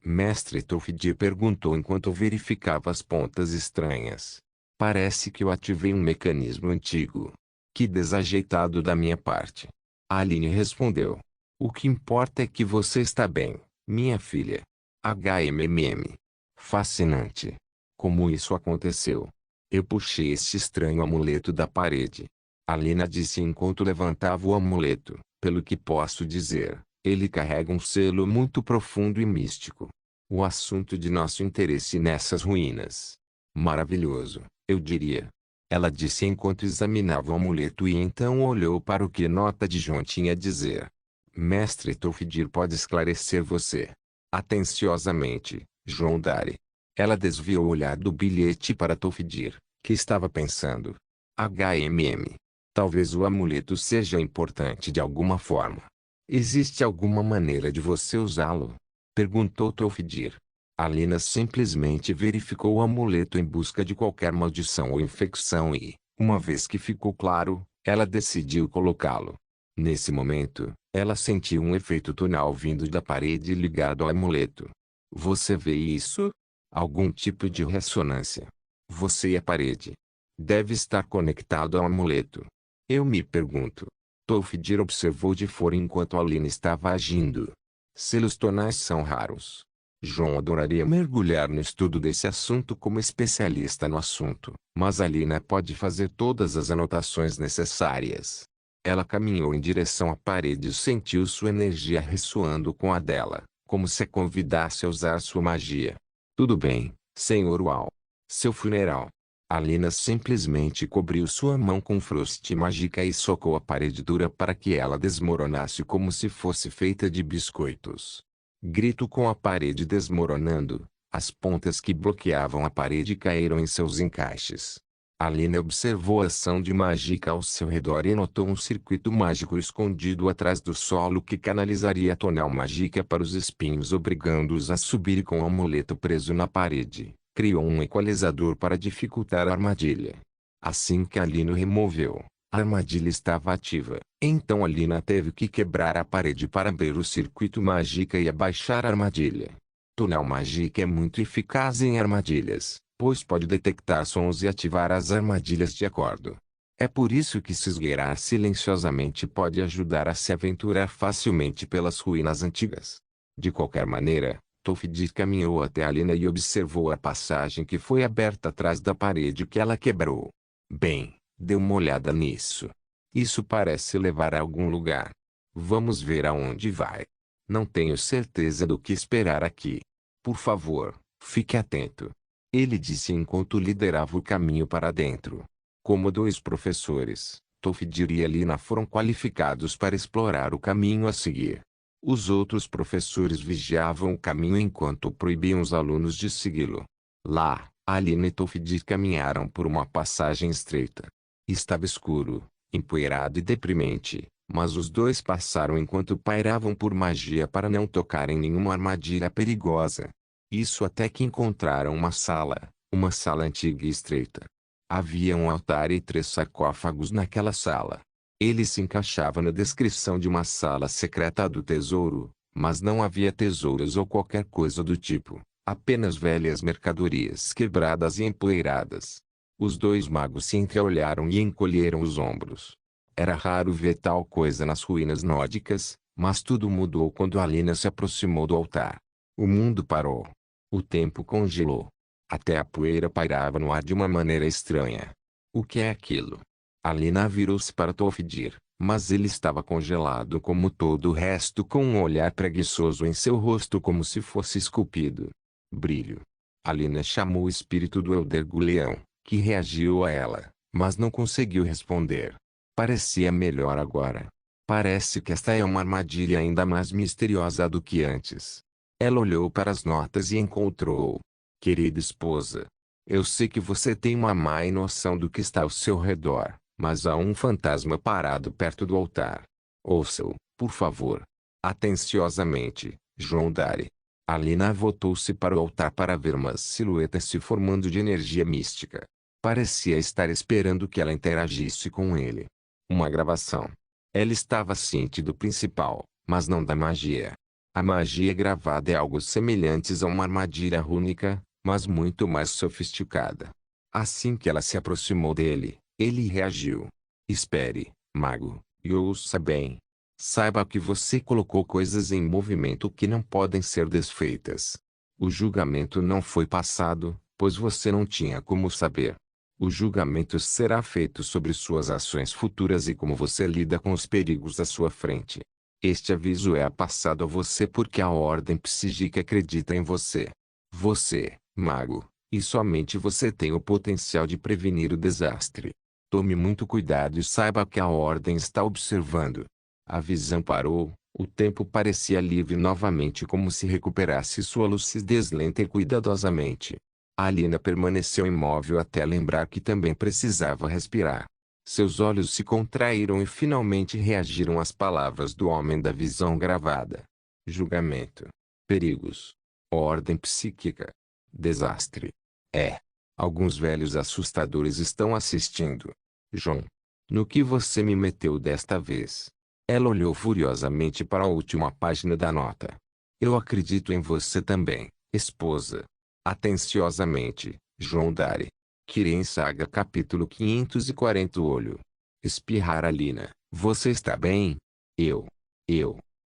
Speaker 1: Mestre Tofidi perguntou enquanto verificava as pontas estranhas. Parece que eu ativei um mecanismo antigo. Que desajeitado da minha parte. Aline respondeu. O que importa é que você está bem, minha filha. HMMM. Fascinante. Como isso aconteceu? Eu puxei este estranho amuleto da parede. Alina disse enquanto levantava o amuleto. Pelo que posso dizer, ele carrega um selo muito profundo e místico. O assunto de nosso interesse nessas ruínas. Maravilhoso, eu diria. Ela disse enquanto examinava o amuleto e então olhou para o que nota de João tinha a dizer. Mestre Tolfidir pode esclarecer você. Atenciosamente, João Dari. Ela desviou o olhar do bilhete para Tolfidir, que estava pensando. HMM. Talvez o amuleto seja importante de alguma forma. Existe alguma maneira de você usá-lo? Perguntou Tolfidir. Alina simplesmente verificou o amuleto em busca de qualquer maldição ou infecção e, uma vez que ficou claro, ela decidiu colocá-lo. Nesse momento, ela sentiu um efeito tonal vindo da parede ligado ao amuleto. Você vê isso? Algum tipo de ressonância. Você e a parede. Deve estar conectado ao amuleto. Eu me pergunto. Tolfidir observou de fora enquanto Alina estava agindo. Selos tonais são raros. João adoraria mergulhar no estudo desse assunto como especialista no assunto, mas Alina pode fazer todas as anotações necessárias. Ela caminhou em direção à parede e sentiu sua energia ressoando com a dela, como se a convidasse a usar sua magia. Tudo bem, Senhor Wall. Seu funeral. Alina simplesmente cobriu sua mão com frost mágica e socou a parede dura para que ela desmoronasse como se fosse feita de biscoitos. Grito com a parede desmoronando, as pontas que bloqueavam a parede caíram em seus encaixes. Alina observou a ação de mágica ao seu redor e notou um circuito mágico escondido atrás do solo que canalizaria a tonal mágica para os espinhos obrigando-os a subir com o amuleto preso na parede. Criou um equalizador para dificultar a armadilha. Assim que Alina o removeu, a armadilha estava ativa. Então Alina teve que quebrar a parede para abrir o circuito mágica e abaixar a armadilha. Tonal mágica é muito eficaz em armadilhas, pois pode detectar sons e ativar as armadilhas de acordo. É por isso que se esgueirar silenciosamente pode ajudar a se aventurar facilmente pelas ruínas antigas. De qualquer maneira, Tolfidir caminhou até Alina e observou a passagem que foi aberta atrás da parede que ela quebrou. Bem, dê uma olhada nisso. Isso parece levar a algum lugar. Vamos ver aonde vai. Não tenho certeza do que esperar aqui. Por favor, fique atento. Ele disse enquanto liderava o caminho para dentro. Como dois professores, Tolfidir e Alina foram qualificados para explorar o caminho a seguir. Os outros professores vigiavam o caminho enquanto proibiam os alunos de segui-lo. Lá, Alina e Tolfidir caminharam por uma passagem estreita. Estava escuro, empoeirado e deprimente, mas os dois passaram enquanto pairavam por magia para não tocar em nenhuma armadilha perigosa. Isso até que encontraram uma sala antiga e estreita. Havia um altar e 3 sarcófagos naquela sala. Ele se encaixava na descrição de uma sala secreta do tesouro, mas não havia tesouros ou qualquer coisa do tipo, apenas velhas mercadorias quebradas e empoeiradas. Os dois magos se entreolharam e encolheram os ombros. Era raro ver tal coisa nas ruínas nórdicas, mas tudo mudou quando Alina se aproximou do altar. O mundo parou. O tempo congelou. Até a poeira pairava no ar de uma maneira estranha. O que é aquilo? Alina virou-se para Tolfdir, mas ele estava congelado como todo o resto, com um olhar preguiçoso em seu rosto como se fosse esculpido. Brilho. Alina chamou o espírito do Elder Guleão, que reagiu a ela, mas não conseguiu responder. Parecia melhor agora. Parece que esta é uma armadilha ainda mais misteriosa do que antes. Ela olhou para as notas e encontrou. Querida esposa, eu sei que você tem uma má noção do que está ao seu redor, mas há um fantasma parado perto do altar. Ouça-o, por favor. Atenciosamente, João Dari. Alina voltou-se para o altar para ver uma silhueta se formando de energia mística. Parecia estar esperando que ela interagisse com ele. Uma gravação. Ela estava ciente do principal, mas não da magia. A magia gravada é algo semelhante a uma armadilha rúnica, mas muito mais sofisticada. Assim que ela se aproximou dele, ele reagiu. Espere, mago, e ouça bem. Saiba que você colocou coisas em movimento que não podem ser desfeitas. O julgamento não foi passado, pois você não tinha como saber. O julgamento será feito sobre suas ações futuras e como você lida com os perigos à sua frente. Este aviso é passado a você porque a ordem psíquica acredita em você. Você, mago, e somente você tem o potencial de prevenir o desastre. Tome muito cuidado e saiba que a ordem está observando. A visão parou, o tempo parecia livre novamente como se recuperasse sua lucidez lenta e cuidadosamente. Alina permaneceu imóvel até lembrar que também precisava respirar. Seus olhos se contraíram e finalmente reagiram às palavras do homem da visão gravada. Julgamento. Perigos. Ordem psíquica. Desastre. Alguns velhos assustadores estão assistindo. João. No que você me meteu desta vez? Ela olhou furiosamente para a última página da nota. Eu acredito em você também, esposa. Atenciosamente, João Dari. Kirin Saga capítulo 540 Olho. Espirrar Alina. Você está bem? Eu.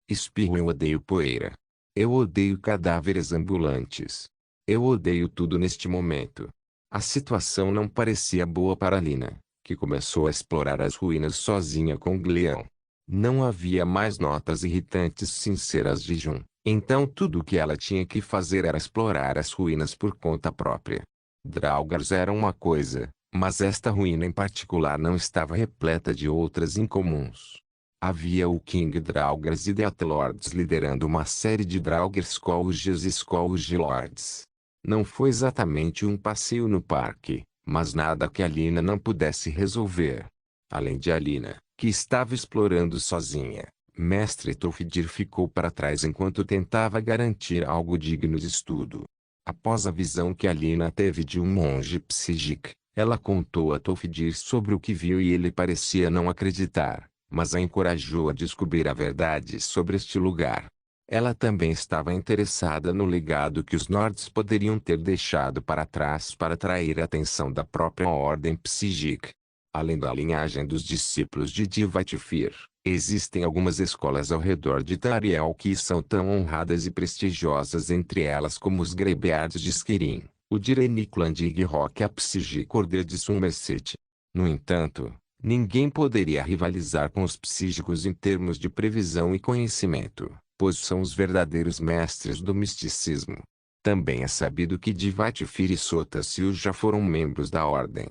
Speaker 1: Espirro. Eu odeio poeira. Eu odeio cadáveres ambulantes. Eu odeio tudo neste momento. A situação não parecia boa para Alina, que começou a explorar as ruínas sozinha com Gleão. Não havia mais notas irritantes sinceras de Jun, então tudo o que ela tinha que fazer era explorar as ruínas por conta própria. Draugars era uma coisa, mas esta ruína em particular não estava repleta de outras incomuns. Havia o King Draugars e Death Lords liderando uma série de Draugr Scourges e Scourge Lords. Não foi exatamente um passeio no parque, mas nada que Alina não pudesse resolver. Além de Alina, que estava explorando sozinha, Mestre Tolfdir ficou para trás enquanto tentava garantir algo digno de estudo. Após a visão que Alina teve de um monge psíquico, ela contou a Tolfdir sobre o que viu e ele parecia não acreditar, mas a encorajou a descobrir a verdade sobre este lugar. Ela também estava interessada no legado que os Nords poderiam ter deixado para trás para atrair a atenção da própria ordem psíquica. Além da linhagem dos discípulos de Divatifir, existem algumas escolas ao redor de Tariel que são tão honradas e prestigiosas, entre elas como os Greybeards de Skirin, o Direnicland e Girock a Psigic Order de Somerset. No entanto, ninguém poderia rivalizar com os psíquicos em termos de previsão e conhecimento, pois são os verdadeiros mestres do misticismo. Também é sabido que Divatifir e Sotasil já foram membros da ordem.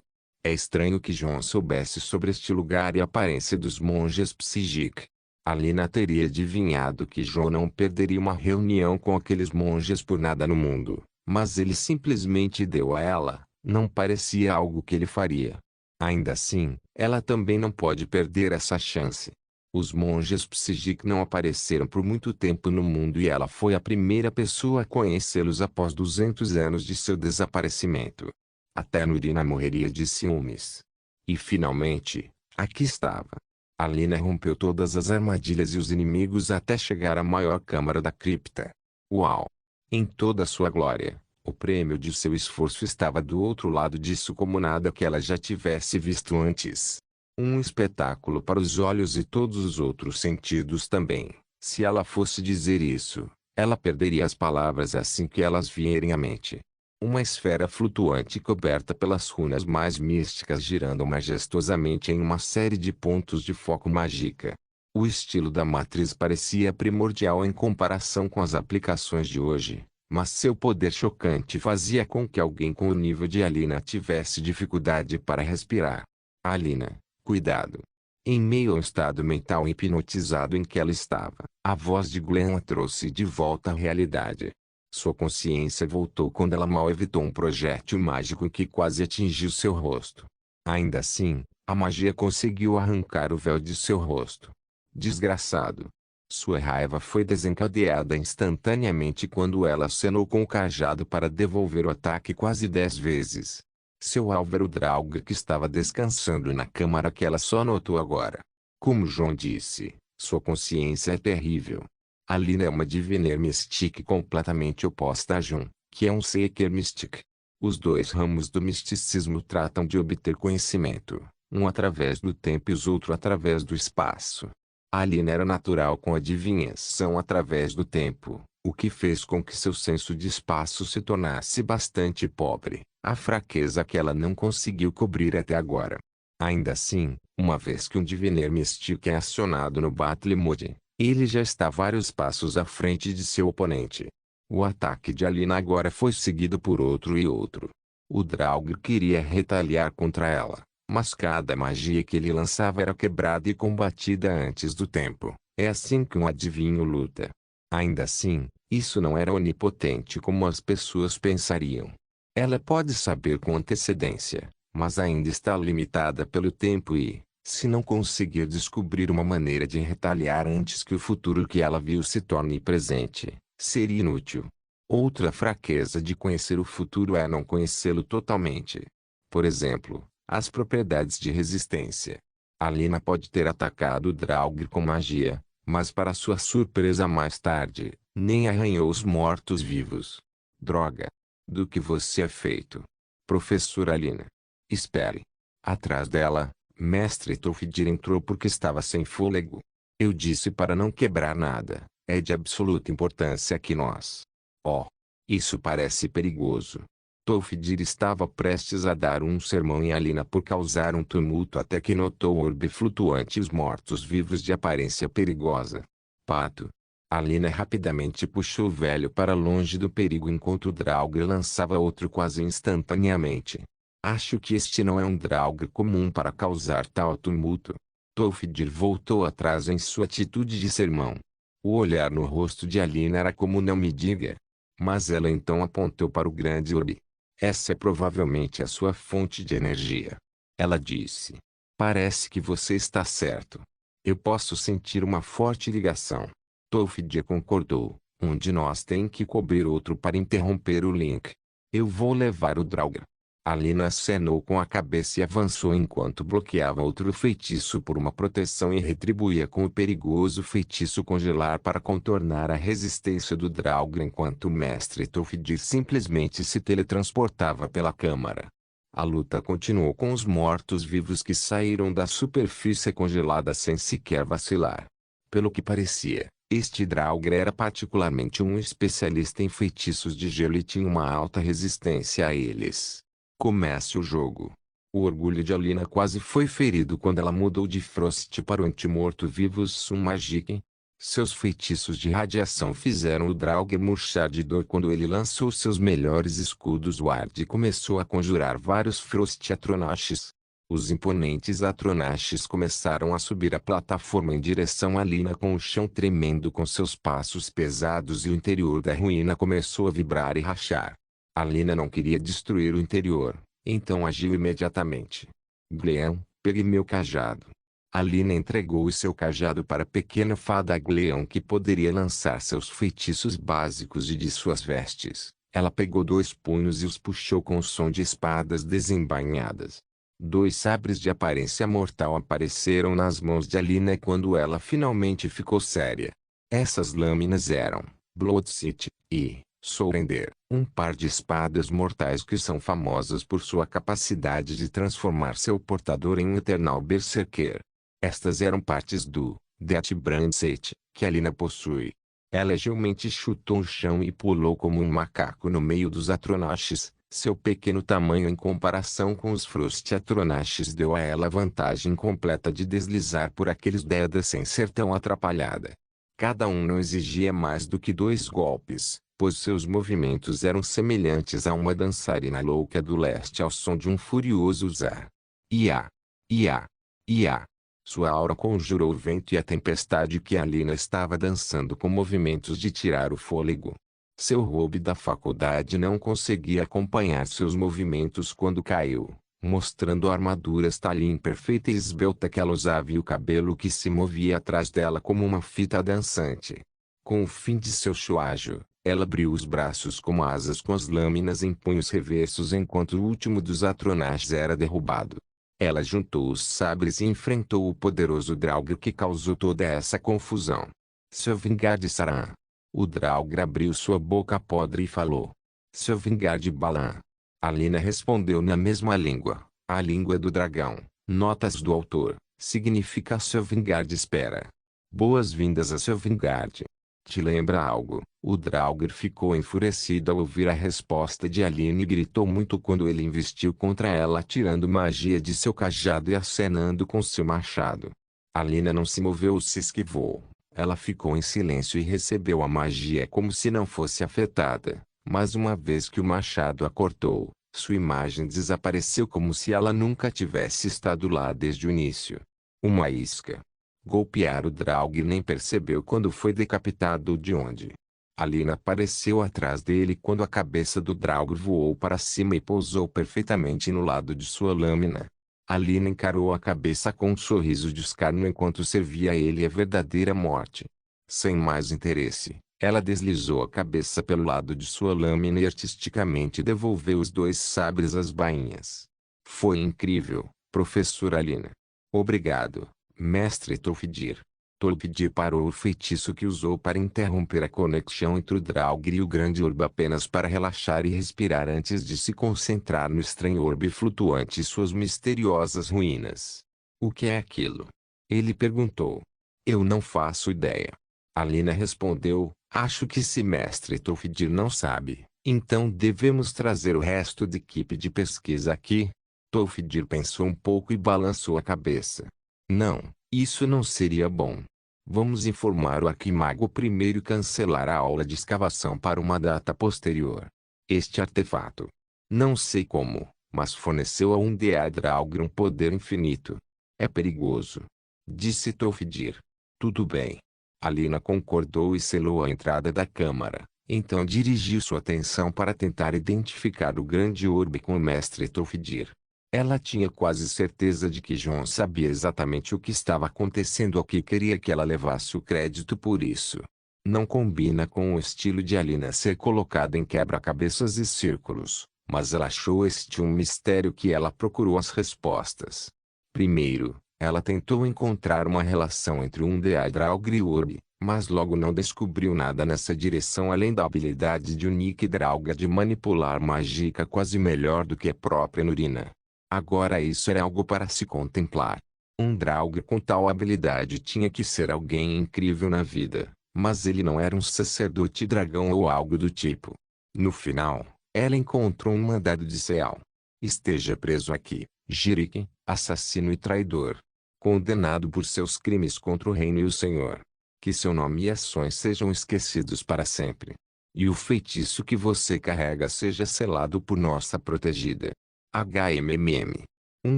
Speaker 1: É estranho que John soubesse sobre este lugar e a aparência dos monges psíquicos. Alina teria adivinhado que John não perderia uma reunião com aqueles monges por nada no mundo, mas ele simplesmente deu a ela, não parecia algo que ele faria. Ainda assim, ela também não pode perder essa chance. Os monges Psychic não apareceram por muito tempo no mundo e ela foi a primeira pessoa a conhecê-los após 200 anos de seu desaparecimento. Até Nurina morreria de ciúmes. E finalmente, aqui estava. Alina rompeu todas as armadilhas e os inimigos até chegar à maior câmara da cripta. Uau! Em toda a sua glória, o prêmio de seu esforço estava do outro lado disso como nada que ela já tivesse visto antes. Um espetáculo para os olhos e todos os outros sentidos também. Se ela fosse dizer isso, ela perderia as palavras assim que elas vierem à mente. Uma esfera flutuante coberta pelas runas mais místicas girando majestosamente em uma série de pontos de foco mágica. O estilo da matriz parecia primordial em comparação com as aplicações de hoje, mas seu poder chocante fazia com que alguém com o nível de Alina tivesse dificuldade para respirar. Alina, cuidado! Em meio ao estado mental hipnotizado em que ela estava, a voz de Glenn a trouxe de volta à realidade. Sua consciência voltou quando ela mal evitou um projétil mágico que quase atingiu seu rosto. Ainda assim, a magia conseguiu arrancar o véu de seu rosto. Desgraçado! Sua raiva foi desencadeada instantaneamente quando ela acenou com o cajado para devolver o ataque quase 10 vezes. Seu alvo era o Draugr que estava descansando na câmara que ela só notou agora. Como João disse, sua consciência é terrível. Alina é uma Diviner Mystique completamente oposta a Jun, que é um Seeker Mystic. Os dois ramos do misticismo tratam de obter conhecimento, um através do tempo e os outro através do espaço. Alina era natural com a adivinhação através do tempo, o que fez com que seu senso de espaço se tornasse bastante pobre, a fraqueza que ela não conseguiu cobrir até agora. Ainda assim, uma vez que um Diviner Mystic é acionado no Battle Mode, ele já está vários passos à frente de seu oponente. O ataque de Alina agora foi seguido por outro e outro. O Draugr queria retaliar contra ela, mas cada magia que ele lançava era quebrada e combatida antes do tempo. É assim que um adivinho luta. Ainda assim, isso não era onipotente como as pessoas pensariam. Ela pode saber com antecedência, mas ainda está limitada pelo tempo e, se não conseguir descobrir uma maneira de retaliar antes que o futuro que ela viu se torne presente, seria inútil. Outra fraqueza de conhecer o futuro é não conhecê-lo totalmente. Por exemplo, as propriedades de resistência. Alina pode ter atacado o Draugr com magia, mas para sua surpresa mais tarde, nem arranhou os mortos-vivos. Droga! Do que você é feito? Professora Alina. Espere. Atrás dela, Mestre Tolfdir entrou porque estava sem fôlego. Eu disse para não quebrar nada. É de absoluta importância que nós... Oh! Isso parece perigoso. Tolfdir estava prestes a dar um sermão em Alina por causar um tumulto até que notou o orbe flutuante e os mortos-vivos de aparência perigosa. Pato. Alina rapidamente puxou o velho para longe do perigo enquanto o Draugr lançava outro quase instantaneamente. Acho que este não é um Draugr comum para causar tal tumulto. Tolfdir voltou atrás em sua atitude de sermão. O olhar no rosto de Alina era como não me diga. Mas ela então apontou para o grande orbe. Essa é provavelmente a sua fonte de energia. Ela disse. Parece que você está certo. Eu posso sentir uma forte ligação. Tolfdir concordou. Um de nós tem que cobrir outro para interromper o link. Eu vou levar o Draugr. Alina acenou com a cabeça e avançou enquanto bloqueava outro feitiço por uma proteção e retribuía com o perigoso feitiço congelar para contornar a resistência do Draugr enquanto o mestre Tolfdir simplesmente se teletransportava pela câmara. A luta continuou com os mortos-vivos que saíram da superfície congelada sem sequer vacilar. Pelo que parecia, este Draugr era particularmente um especialista em feitiços de gelo e tinha uma alta resistência a eles. Comece o jogo. O orgulho de Alina quase foi ferido quando ela mudou de Frost para o anti-morto-vivos Sun Magic. Seus feitiços de radiação fizeram o Draugr murchar de dor quando ele lançou seus melhores escudos Ward e começou a conjurar vários Frost Atronaches. Os imponentes Atronaches começaram a subir a plataforma em direção a Alina com o chão tremendo com seus passos pesados e o interior da ruína começou a vibrar e rachar. Alina não queria destruir o interior, então agiu imediatamente. Gleão, pegue meu cajado. Alina entregou o seu cajado para a pequena fada Gleão, que poderia lançar seus feitiços básicos de suas vestes. Ela pegou 2 punhos e os puxou com o som de espadas desembainhadas. 2 sabres de aparência mortal apareceram nas mãos de Alina quando ela finalmente ficou séria. Essas lâminas eram Bloodseat e Surrender, um par de espadas mortais que são famosas por sua capacidade de transformar seu portador em um Eternal Berserker. Estas eram partes do Deathbrand Set, que Alina possui. Ela agilmente chutou o chão e pulou como um macaco no meio dos Atronachs. Seu pequeno tamanho em comparação com os Frost Atronachs deu a ela a vantagem completa de deslizar por aqueles dedas sem ser tão atrapalhada. Cada um não exigia mais do que 2 golpes, pois seus movimentos eram semelhantes a uma dançarina louca do leste ao som de um furioso zar. Ia! Ia! Ia! Sua aura conjurou o vento e a tempestade que Alina estava dançando com movimentos de tirar o fôlego. Seu robe da faculdade não conseguia acompanhar seus movimentos quando caiu, mostrando a armadura Stalin perfeita e esbelta que ela usava e o cabelo que se movia atrás dela como uma fita dançante. Com o fim de seu chuajo, ela abriu os braços como asas com as lâminas em punhos reversos enquanto o último dos Atronachs era derrubado. Ela juntou os sabres e enfrentou o poderoso Draugr que causou toda essa confusão. Seu vingar de Saran. O Draugr abriu sua boca podre e falou. Seu vingar de Balan. Alina respondeu na mesma língua, a língua do dragão. Notas do autor, significa seu vingar de espera. Boas-vindas a seu vingar de. Te lembra algo? O Draugr ficou enfurecido ao ouvir a resposta de Alina e gritou muito quando ele investiu contra ela tirando magia de seu cajado e acenando com seu machado. Alina não se moveu ou se esquivou. Ela ficou em silêncio e recebeu a magia como se não fosse afetada. Mas uma vez que o machado a cortou, sua imagem desapareceu como se ela nunca tivesse estado lá desde o início. Uma isca. Golpear o Draugr nem percebeu quando foi decapitado de onde. Alina apareceu atrás dele quando a cabeça do Draugr voou para cima e pousou perfeitamente no lado de sua lâmina. Alina encarou a cabeça com um sorriso de escárnio enquanto servia a ele a verdadeira morte. Sem mais interesse, ela deslizou a cabeça pelo lado de sua lâmina e artisticamente devolveu os 2 sabres às bainhas. Foi incrível, professora Alina. Obrigado, mestre Tolfdir. Tolfdir parou o feitiço que usou para interromper a conexão entre o Draugr e o grande orbe apenas para relaxar e respirar antes de se concentrar no estranho orbe flutuante e suas misteriosas ruínas. O que é aquilo? Ele perguntou. Eu não faço ideia. Alina respondeu, acho que se mestre Tolfdir não sabe, então devemos trazer o resto da equipe de pesquisa aqui. Tolfdir pensou um pouco e balançou a cabeça. Não, isso não seria bom. Vamos informar o Arquimago primeiro e cancelar a aula de escavação para uma data posterior. Este artefato. Não sei como, mas forneceu a um Draugr um poder infinito. É perigoso. Disse Tolfdir. Tudo bem. Alina concordou e selou a entrada da câmara. Então dirigiu sua atenção para tentar identificar o grande orbe com o mestre Tolfdir. Ela tinha quase certeza de que John sabia exatamente o que estava acontecendo aqui e queria que ela levasse o crédito por isso. Não combina com o estilo de Alina ser colocada em quebra-cabeças e círculos, mas ela achou este um mistério que ela procurou as respostas. Primeiro, ela tentou encontrar uma relação entre um Draugr e o orbe, mas logo não descobriu nada nessa direção além da habilidade de Nick Draugr de manipular mágica quase melhor do que a própria Nurina. Agora isso era algo para se contemplar. Um Draugr com tal habilidade tinha que ser alguém incrível na vida, mas ele não era um sacerdote dragão ou algo do tipo. No final, ela encontrou um mandado de Seal. Esteja preso aqui, Jirik, assassino e traidor. Condenado por seus crimes contra o reino e o Senhor. Que seu nome e ações sejam esquecidos para sempre. E o feitiço que você carrega seja selado por nossa protegida. HMMM. Um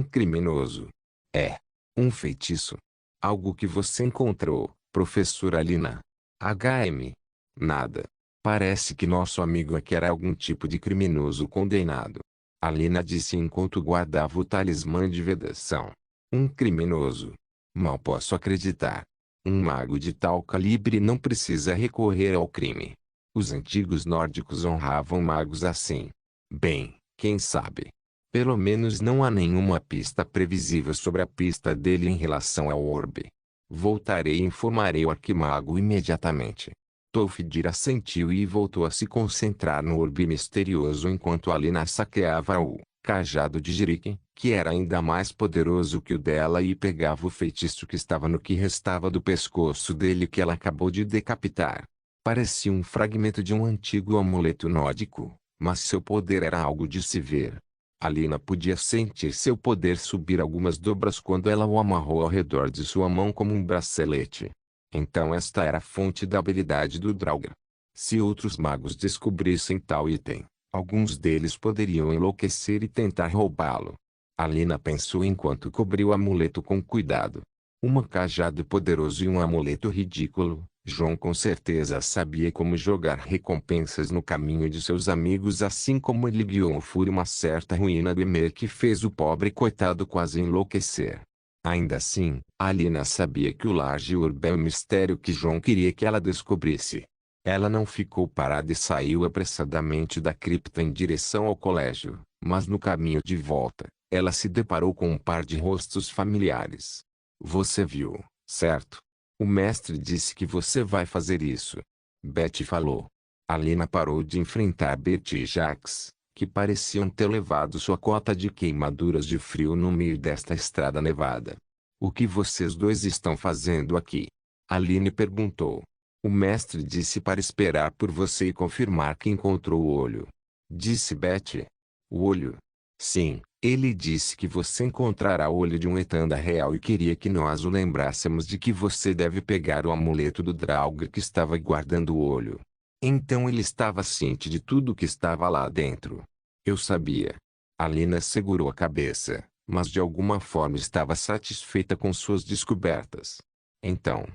Speaker 1: criminoso. É. Um feitiço. Algo que você encontrou, professora Alina. HM. Nada. Parece que nosso amigo aqui era algum tipo de criminoso condenado. Alina disse enquanto guardava o talismã de vedação. Um criminoso. Mal posso acreditar. Um mago de tal calibre não precisa recorrer ao crime. Os antigos nórdicos honravam magos assim. Bem, quem sabe? Pelo menos não há nenhuma pista previsível sobre a pista dele em relação ao orbe. Voltarei e informarei o arquimago imediatamente. Tolfdir assentiu e voltou a se concentrar no orbe misterioso enquanto Alina saqueava o cajado de Jiriken, que era ainda mais poderoso que o dela, e pegava o feitiço que estava no que restava do pescoço dele que ela acabou de decapitar. Parecia um fragmento de um antigo amuleto nórdico, mas seu poder era algo de se ver. Alina podia sentir seu poder subir algumas dobras quando ela o amarrou ao redor de sua mão como um bracelete. Então esta era a fonte da habilidade do Draugr. Se outros magos descobrissem tal item, alguns deles poderiam enlouquecer e tentar roubá-lo. Alina pensou enquanto cobriu o amuleto com cuidado. Um cajado poderoso e um amuleto ridículo. João com certeza sabia como jogar recompensas no caminho de seus amigos, assim como ele guiou o furo uma certa ruína do Emer que fez o pobre coitado quase enlouquecer. Ainda assim, Alina sabia que o large urbe é o mistério que João queria que ela descobrisse. Ela não ficou parada e saiu apressadamente da cripta em direção ao colégio, mas no caminho de volta, ela se deparou com um par de rostos familiares. Você viu, certo? O mestre disse que você vai fazer isso. Betty falou. Alina parou de enfrentar Betty e Jax, que pareciam ter levado sua cota de queimaduras de frio no meio desta estrada nevada. O que vocês dois estão fazendo aqui? Aline perguntou. O mestre disse para esperar por você e confirmar que encontrou o olho. Disse Betty. O olho? Sim, ele disse que você encontrará o olho de um Etanda real e queria que nós o lembrássemos de que você deve pegar o amuleto do Draugr que estava guardando o olho. Então ele estava ciente de tudo que estava lá dentro. Eu sabia. Alina segurou a cabeça, mas de alguma forma estava satisfeita com suas descobertas. Então,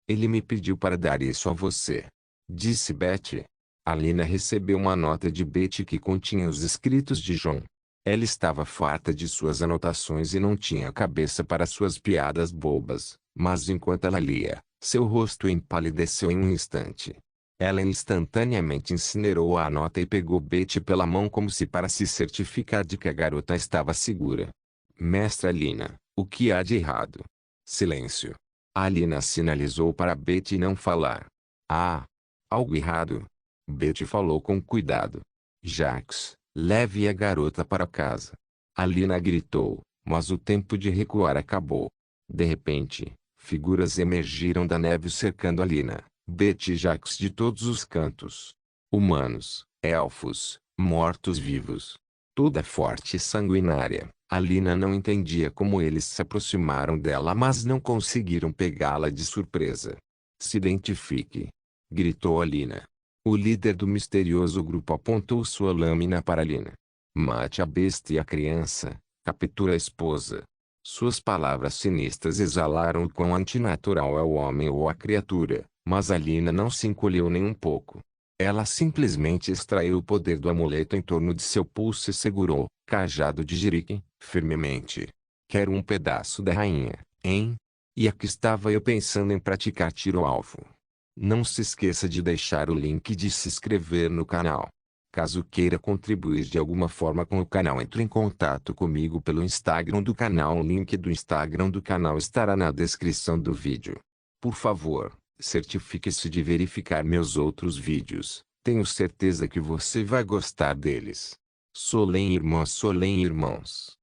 Speaker 1: ele me pediu para dar isso a você. Disse Betty. Alina recebeu uma nota de Betty que continha os escritos de João. Ela estava farta de suas anotações e não tinha cabeça para suas piadas bobas, mas enquanto ela lia, seu rosto empalideceu em um instante. Ela instantaneamente incinerou a nota e pegou Betty pela mão como se para se certificar de que a garota estava segura. Mestra Alina, o que há de errado? Silêncio. Alina sinalizou para Betty não falar. Ah! Algo errado. Betty falou com cuidado. Jax, leve a garota para casa. Alina gritou, mas o tempo de recuar acabou. De repente, figuras emergiram da neve cercando Alina, Betty e Jax de todos os cantos. Humanos, elfos, mortos-vivos. Toda forte e sanguinária. Alina não entendia como eles se aproximaram dela, mas não conseguiram pegá-la de surpresa. Se identifique! Gritou Alina. O líder do misterioso grupo apontou sua lâmina para Alina. Mate a besta e a criança, capture a esposa. Suas palavras sinistras exalaram o quão antinatural é o homem ou a criatura, mas Alina não se encolheu nem um pouco. Ela simplesmente extraiu o poder do amuleto em torno de seu pulso e segurou, cajado de Jiriken, firmemente. Quero um pedaço da rainha, hein? E aqui estava eu pensando em praticar tiro ao alvo. Não se esqueça de deixar o link de se inscrever no canal. Caso queira contribuir de alguma forma com o canal, entre em contato comigo pelo Instagram do canal. O link do Instagram do canal estará na descrição do vídeo. Por favor, certifique-se de verificar meus outros vídeos. Tenho certeza que você vai gostar deles. Solem irmãos.